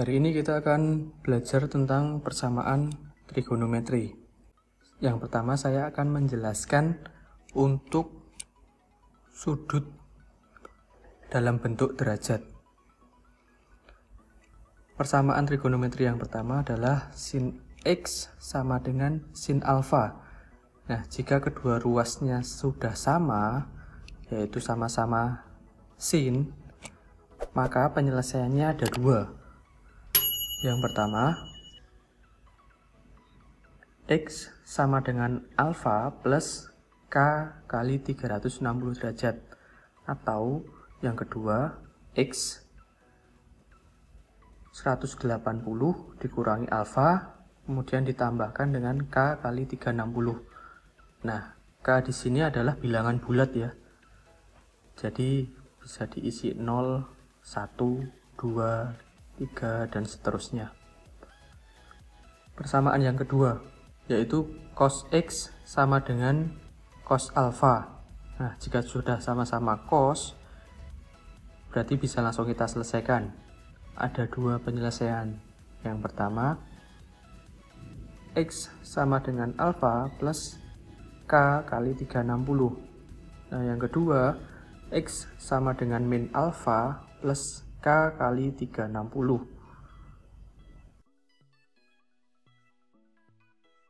Hari ini kita akan belajar tentang persamaan trigonometri. Yang pertama saya akan menjelaskan untuk sudut dalam bentuk derajat. Persamaan trigonometri yang pertama adalah sin X sama dengan sin alfa. Nah, jika kedua ruasnya sudah sama, yaitu sama-sama sin, maka penyelesaiannya ada dua. Yang pertama, X sama dengan alfa plus K kali 360 derajat. Atau yang kedua, X 180 dikurangi alfa, kemudian ditambahkan dengan K kali 360. Nah, K di sini adalah bilangan bulat ya. Jadi bisa diisi 0, 1, 2, 3, dan seterusnya. Persamaan yang kedua, yaitu cos X sama dengan cos alfa. Nah, jika sudah sama-sama cos, berarti bisa langsung kita selesaikan. Ada dua penyelesaian. Yang pertama, X sama dengan alfa plus K kali 360. Nah, yang kedua, X sama dengan min alfa plus K kali 360.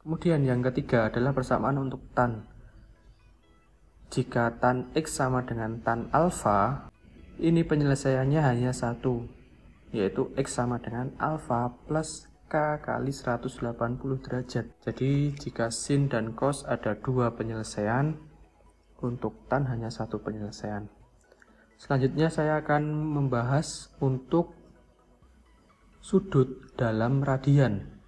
Kemudian yang ketiga adalah persamaan untuk tan. Jika tan X sama dengan tan alfa, ini penyelesaiannya hanya satu, yaitu X sama dengan alfa plus K kali 180 derajat. Jadi jika sin dan cos ada dua penyelesaian, untuk tan hanya satu penyelesaian. Selanjutnya saya akan membahas untuk sudut dalam radian.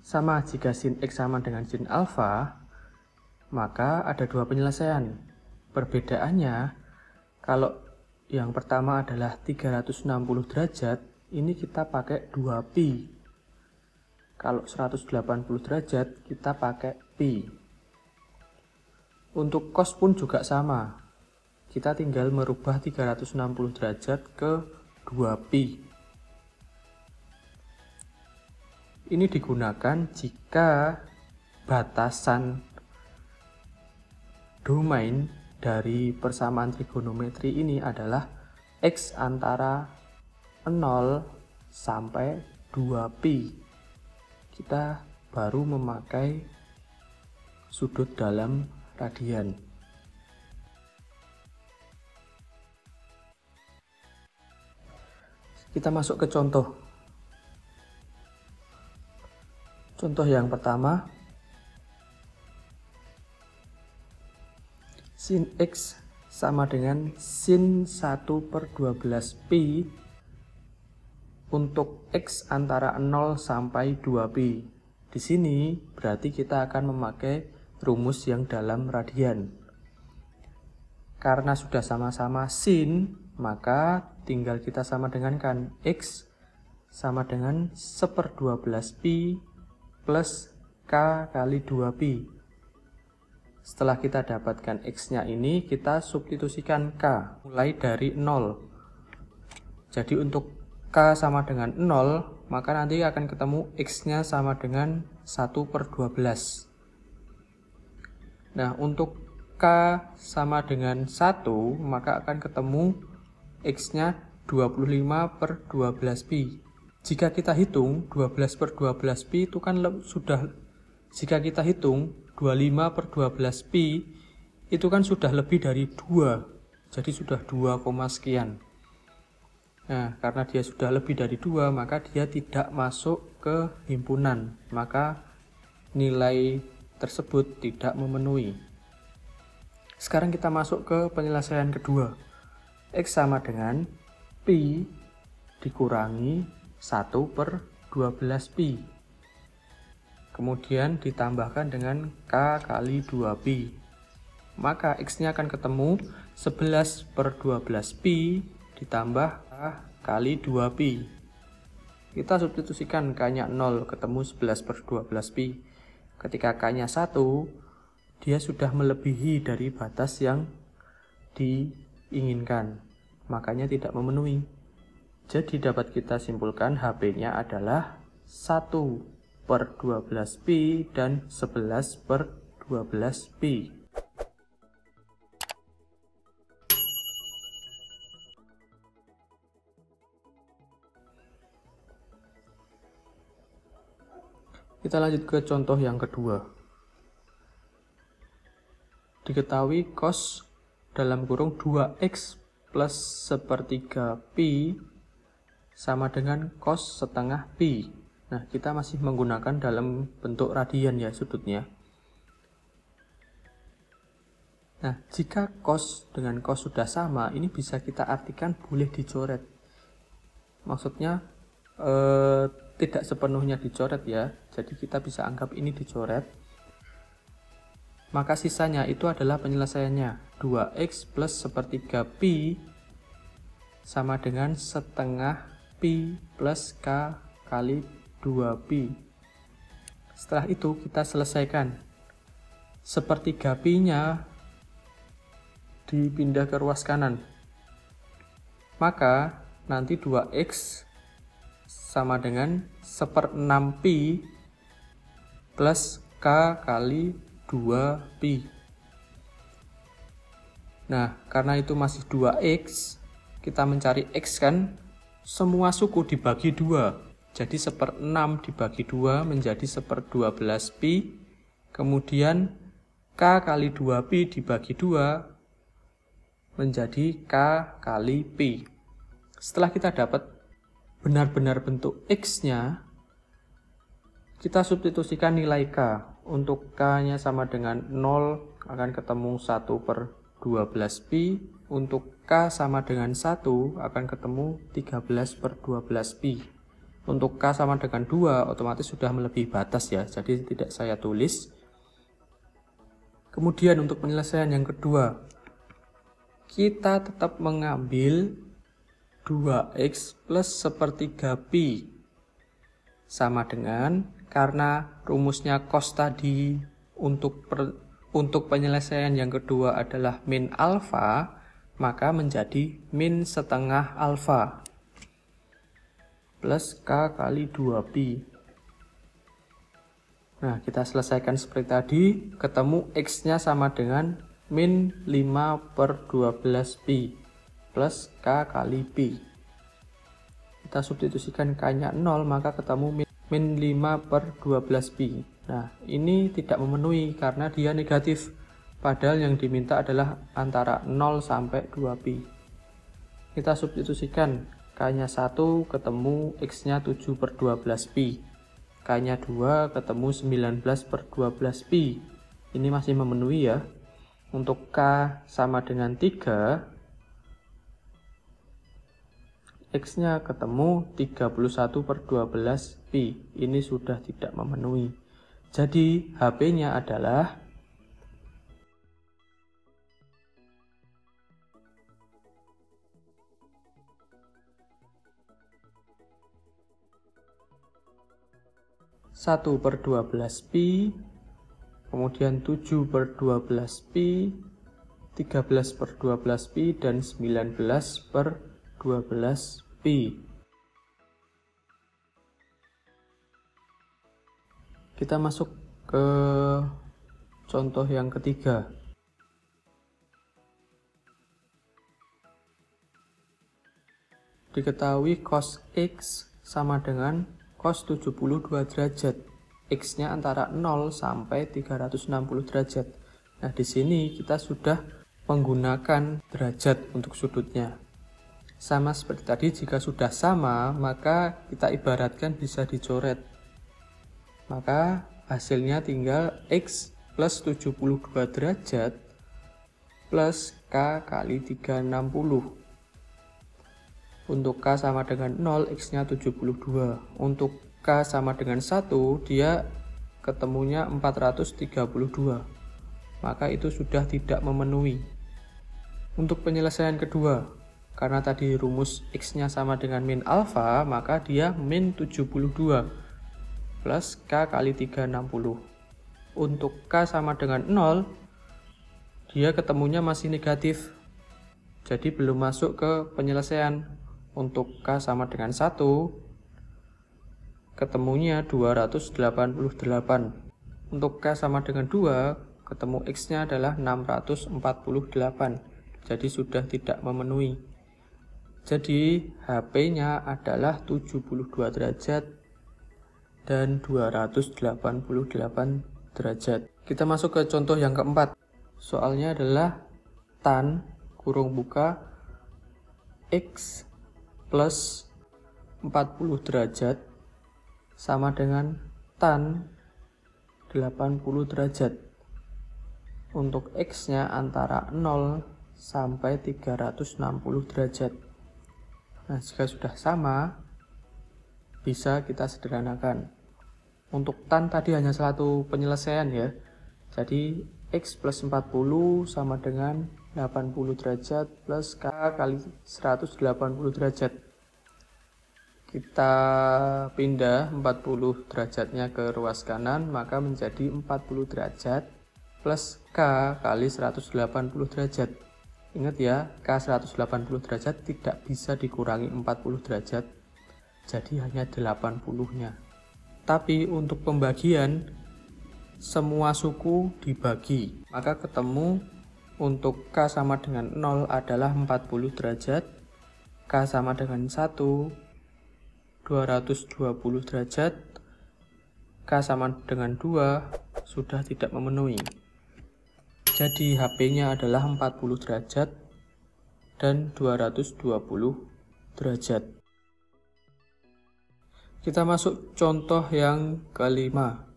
Sama, jika sin X sama dengan sin alfa, maka ada dua penyelesaian. Perbedaannya, kalau yang pertama adalah 360 derajat, ini kita pakai 2pi. Kalau 180 derajat, kita pakai pi. Untuk cos pun juga sama. Kita tinggal merubah 360 derajat ke 2pi. Ini digunakan jika batasan domain dari persamaan trigonometri ini adalah X antara 0 sampai 2pi. Kita baru memakai sudut dalam radian. Kita masuk ke contoh. Contoh yang pertama, sin X sama dengan sin 1/12pi untuk X antara 0 sampai 2pi. Di sini berarti kita akan memakai rumus yang dalam radian. Karena sudah sama-sama sin, maka tinggal kita sama dengankan X sama dengan 1/12pi plus K kali 2pi. Setelah kita dapatkan X-nya ini, kita substitusikan K mulai dari 0. Jadi untuk K sama dengan 0, maka nanti akan ketemu X-nya sama dengan 1/12. Nah, untuk K sama dengan 1, maka akan ketemu X-nya 25/12pi. Jika kita hitung 12/12pi itu kan sudah, jika kita hitung 25/12pi itu kan sudah lebih dari 2. Jadi sudah 2, sekian. Nah, karena dia sudah lebih dari 2, maka dia tidak masuk ke himpunan. Maka nilai tersebut tidak memenuhi. Sekarang kita masuk ke penyelesaian kedua. X sama dengan pi dikurangi 1/12pi. Kemudian ditambahkan dengan K kali 2pi. Maka X-nya akan ketemu 11/12pi ditambah K kali 2pi. Kita substitusikan K-nya 0, ketemu 11/12pi. Ketika K-nya 1, dia sudah melebihi dari batas yang diinginkan, makanya tidak memenuhi. Jadi dapat kita simpulkan HP-nya adalah 1/12pi dan 11/12pi. Kita lanjut ke contoh yang kedua. Diketahui cos dalam kurung 2x plus 1/3 pi sama dengan cos setengah pi. Nah, kita masih menggunakan dalam bentuk radian ya sudutnya. Nah, jika cos dengan cos sudah sama, ini bisa kita artikan boleh dicoret. Maksudnya tidak sepenuhnya dicoret ya. Jadi kita bisa anggap ini dicoret. Maka sisanya itu adalah penyelesaiannya. 2x plus 1/3 pi sama dengan setengah pi plus k kali 2pi. Setelah itu kita selesaikan. 1/3 pi-nya dipindah ke ruas kanan. Maka nanti 2x sama dengan 1/6 pi plus k kali 2pi. Nah, karena itu masih 2x, kita mencari x kan, semua suku dibagi 2. Jadi 1/6 dibagi 2 menjadi 1/12pi. Kemudian k kali 2pi dibagi 2 menjadi k kali pi. Setelah kita dapat benar-benar bentuk x-nya, kita substitusikan nilai k. Untuk k-nya sama dengan 0, akan ketemu 1/12pi. Untuk k sama dengan 1, akan ketemu 13/12pi. Untuk k sama dengan 2, otomatis sudah melebihi batas ya, jadi tidak saya tulis. Kemudian untuk penyelesaian yang kedua, kita tetap mengambil 2x plus 1/3 pi sama dengan, karena rumusnya cos tadi untuk penyelesaian yang kedua adalah min alfa, maka menjadi min setengah alfa plus k kali 2pi. Nah, kita selesaikan seperti tadi, ketemu x-nya sama dengan min 5/12pi plus k kali pi. Kita substitusikan k-nya 0, maka ketemu min 5/12pi. Nah, ini tidak memenuhi karena dia negatif. Padahal yang diminta adalah antara 0 sampai 2pi. Kita substitusikan k-nya 1, ketemu x-nya 7/12pi. K-nya 2, ketemu 19/12pi. Ini masih memenuhi ya. Untuk k sama dengan 3, x-nya ketemu 31/12pi. Ini sudah tidak memenuhi. Jadi HP-nya adalah satu per 12pi, kemudian 7/12pi, 13/12pi, dan 19/12pi. Kita masuk ke contoh yang ketiga. Diketahui cos x sama dengan cos 72 derajat. X-nya antara 0 sampai 360 derajat. Nah, di sini kita sudah menggunakan derajat untuk sudutnya. Sama seperti tadi, jika sudah sama, maka kita ibaratkan bisa dicoret. Maka hasilnya tinggal x plus 72 derajat plus k kali 360. Untuk k sama dengan 0, x-nya 72. Untuk k sama dengan 1, dia ketemunya 432. Maka itu sudah tidak memenuhi. Untuk penyelesaian kedua, karena tadi rumus x-nya sama dengan min alfa, maka dia min 72 plus k kali 360. Untuk k sama dengan 0, dia ketemunya masih negatif. Jadi belum masuk ke penyelesaian. Untuk K sama dengan 1, ketemunya 288. Untuk K sama dengan 2, ketemu X-nya adalah 648. Jadi sudah tidak memenuhi. Jadi HP-nya adalah 72 derajat dan 288 derajat. Kita masuk ke contoh yang keempat. Soalnya adalah tan kurung buka X plus 40 derajat sama dengan tan 80 derajat. Untuk X-nya antara 0 sampai 360 derajat. Nah, jika sudah sama, bisa kita sederhanakan. Untuk tan tadi hanya satu penyelesaian ya. Jadi X plus 40 sama dengan 80 derajat plus K kali 180 derajat. Kita pindah 40 derajatnya ke ruas kanan, maka menjadi 40 derajat plus K kali 180 derajat. Ingat ya, K 180 derajat tidak bisa dikurangi 40 derajat, jadi hanya 80-nya. Tapi untuk pembagian, semua suku dibagi, maka ketemu untuk K sama dengan 0 adalah 40 derajat, K sama dengan 1, 220 derajat, K sama dengan 2, sudah tidak memenuhi. Jadi HP-nya adalah 40 derajat dan 220 derajat. Kita masuk contoh yang kelima.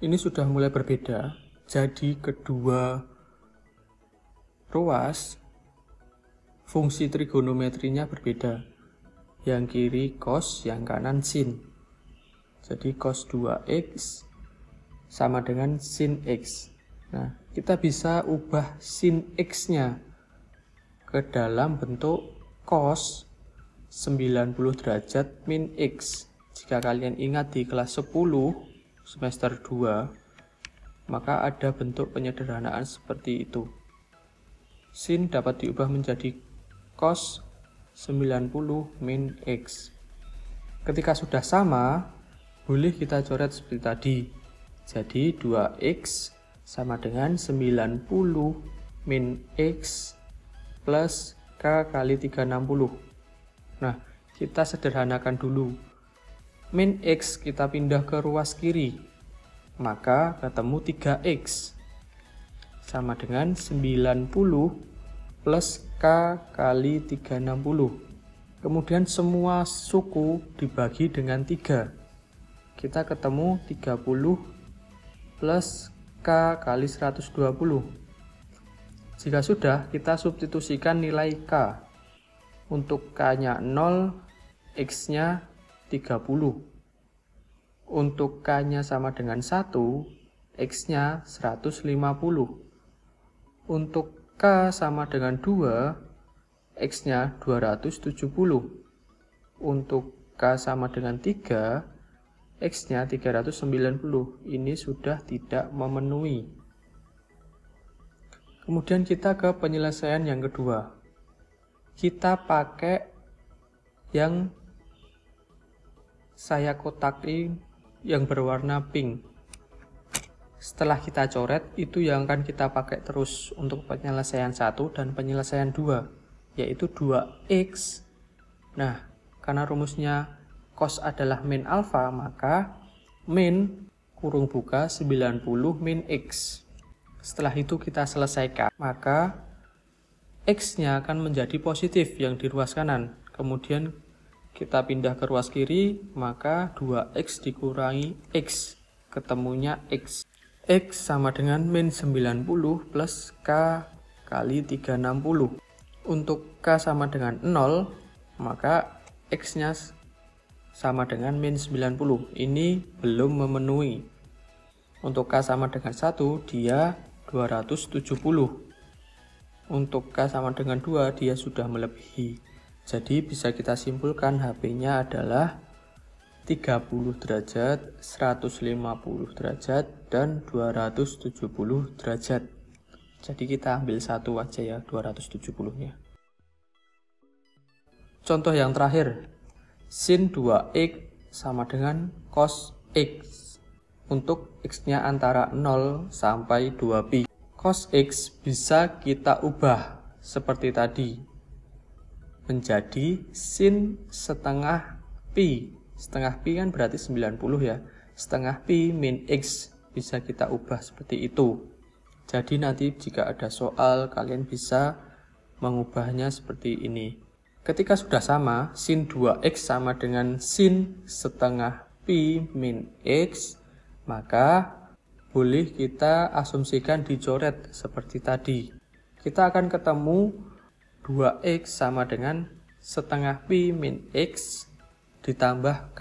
Ini sudah mulai berbeda. Jadi kedua ruas fungsi trigonometrinya berbeda. Yang kiri cos, yang kanan sin. Jadi cos 2x sama dengan sin x. Nah, kita bisa ubah sin x-nya ke dalam bentuk cos 90 derajat min x. Jika kalian ingat di kelas 10 semester 2, maka ada bentuk penyederhanaan seperti itu. Sin dapat diubah menjadi cos 90 min x. Ketika sudah sama, boleh kita coret seperti tadi. Jadi 2x sama dengan 90 min x plus K kali 360. Nah, kita sederhanakan dulu. Min x kita pindah ke ruas kiri, maka ketemu 3x sama dengan 90 plus K kali 360. Kemudian semua suku dibagi dengan 3. Kita ketemu 30 plus K kali 120. Jika sudah, kita substitusikan nilai K. Untuk K-nya 0, X-nya 30. Untuk K-nya sama dengan 1, X-nya 150. Untuk K sama dengan 2, X-nya 270. Untuk K sama dengan 3, X-nya 390. Ini sudah tidak memenuhi. Kemudian kita ke penyelesaian yang kedua. Kita pakai yang saya kotaki yang berwarna pink. Setelah kita coret, itu yang akan kita pakai terus untuk penyelesaian 1 dan penyelesaian 2, yaitu 2x. Nah, karena rumusnya cos adalah min alfa, maka min kurung buka 90 min x. Setelah itu kita selesaikan, maka x-nya akan menjadi positif yang di ruas kanan. Kemudian kita pindah ke ruas kiri, maka 2x dikurangi x, ketemunya x. X sama dengan min 90 plus K kali 360. Untuk K sama dengan 0, maka x-nya sama dengan min 90. Ini belum memenuhi. Untuk K sama dengan 1, dia 270. Untuk K sama dengan 2, dia sudah melebihi. Jadi bisa kita simpulkan HP-nya adalah 30 derajat, 150 derajat, dan 270 derajat. Jadi kita ambil satu aja ya, 270-nya. Contoh yang terakhir, sin 2x sama dengan cos x. Untuk x-nya antara 0 sampai 2pi. Cos x bisa kita ubah seperti tadi menjadi sin setengah pi. Setengah pi kan berarti 90 ya. Setengah pi min x bisa kita ubah seperti itu. Jadi nanti jika ada soal kalian bisa mengubahnya seperti ini. Ketika sudah sama, sin 2x sama dengan sin setengah pi min x, maka boleh kita asumsikan dicoret seperti tadi. Kita akan ketemu 2x sama dengan setengah pi min x ditambah k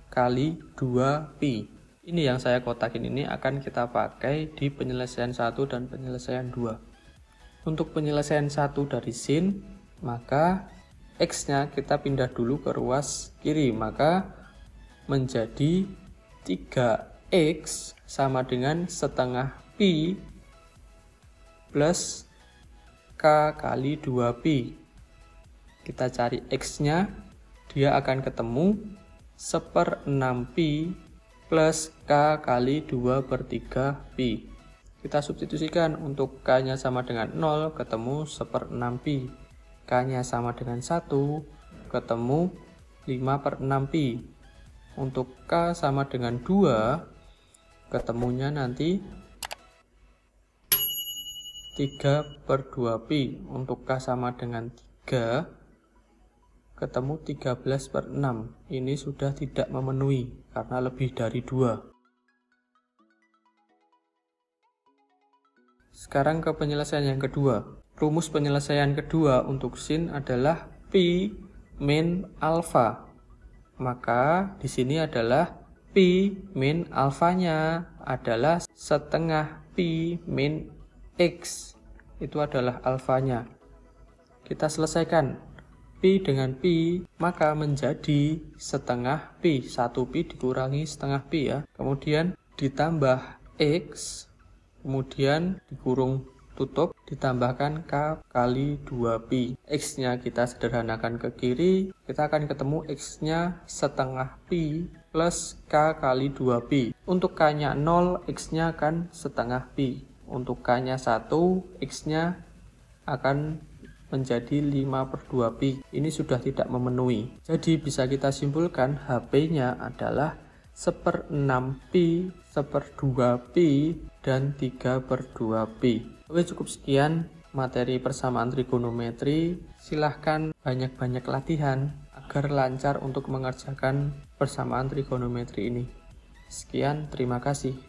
kali 2pi. Ini yang saya kotakin ini akan kita pakai di penyelesaian 1 dan penyelesaian 2. Untuk penyelesaian 1 dari sin, maka x-nya kita pindah dulu ke ruas kiri, maka menjadi 3x sama dengan setengah pi plus k kali 2pi. Kita cari x-nya, dia akan ketemu 1/6pi plus k kali 2/3pi. Kita substitusikan, untuk k-nya sama dengan 0, ketemu 1/6pi. K-nya sama dengan 1, ketemu 5/6pi. Untuk K sama dengan 2, ketemunya nanti 3/2pi. Untuk K sama dengan 3, ketemu 13/6. Ini sudah tidak memenuhi karena lebih dari 2. Sekarang ke penyelesaian yang kedua. Rumus penyelesaian kedua untuk sin adalah pi min alfa. Maka di sini adalah pi min alfanya adalah setengah pi min x. Itu adalah alfanya. Kita selesaikan. Pi dengan pi, maka menjadi setengah pi. 1pi dikurangi setengah pi ya. Kemudian ditambah x, kemudian dikurung tutup, ditambahkan k kali 2pi. X-nya kita sederhanakan ke kiri, kita akan ketemu X-nya setengah pi plus k kali 2pi. Untuk k-nya 0, X-nya akan setengah pi. Untuk k-nya 1, X-nya akan menjadi 5/2pi. Ini sudah tidak memenuhi. Jadi bisa kita simpulkan HP-nya adalah 1/6pi, 1/2pi, dan 3/2pi. Oke, cukup sekian materi persamaan trigonometri. Silahkan banyak-banyak latihan agar lancar untuk mengerjakan persamaan trigonometri ini. Sekian, terima kasih.